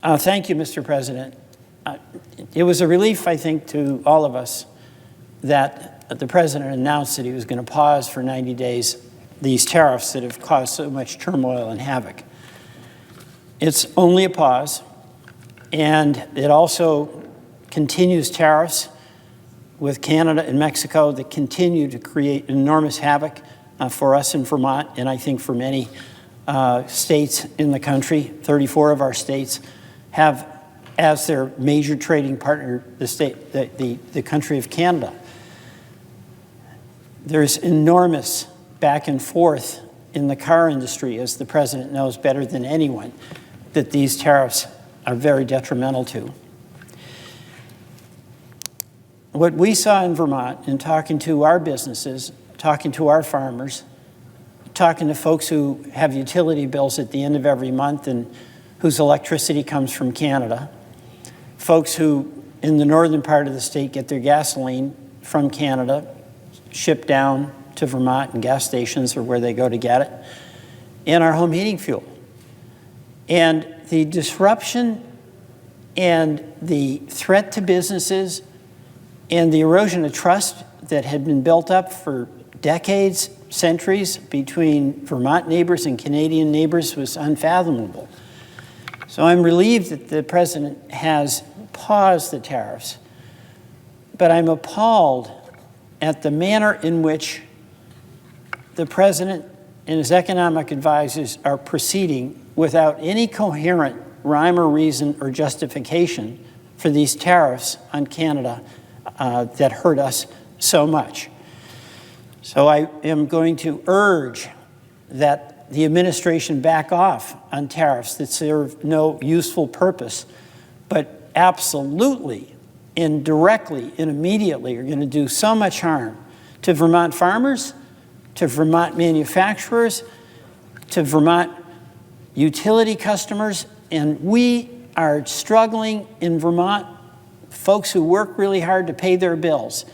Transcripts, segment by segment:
Thank you, Mr. President. It was a relief, I think, to all of us that the President announced that he was going to pause for 90 days these tariffs that have caused so much turmoil and havoc. It's only a pause, and it also continues tariffs with Canada and Mexico that continue to create enormous havoc for us in Vermont, and I think for many states in the country. 34 of our states have as their major trading partner the country of Canada. There's enormous back and forth in the car industry, as the President knows better than anyone, that these tariffs are very detrimental to. What we saw in Vermont in talking to our businesses, talking to our farmers, talking to folks who have utility bills at the end of every month and whose electricity comes from Canada, folks who in the northern part of the state get their gasoline from Canada, shipped down to Vermont and gas stations or where they go to get it, and our home heating fuel. And the disruption and the threat to businesses and the erosion of trust that had been built up for decades, centuries, between Vermont neighbors and Canadian neighbors was unfathomable. So I'm relieved that the President has paused the tariffs, but I'm appalled at the manner in which the President and his economic advisors are proceeding without any coherent rhyme or reason or justification for these tariffs on Canada that hurt us so much. So I am going to urge that the administration back off on tariffs that serve no useful purpose, but absolutely and directly and immediately are going to do so much harm to Vermont farmers, to Vermont manufacturers, to Vermont utility customers. And we are struggling in Vermont, folks who work really hard to pay their bills.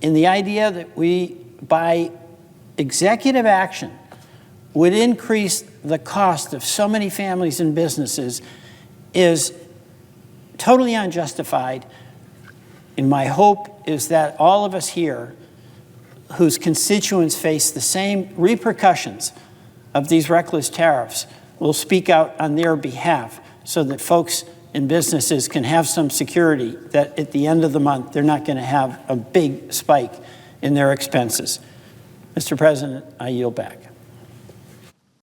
And the idea that we, by executive action, would increase the cost of so many families and businesses is totally unjustified. And my hope is that all of us here whose constituents face the same repercussions of these reckless tariffs will speak out on their behalf so that folks and businesses can have some security that at the end of the month they're not going to have a big spike in their expenses. Mr. President, I yield back.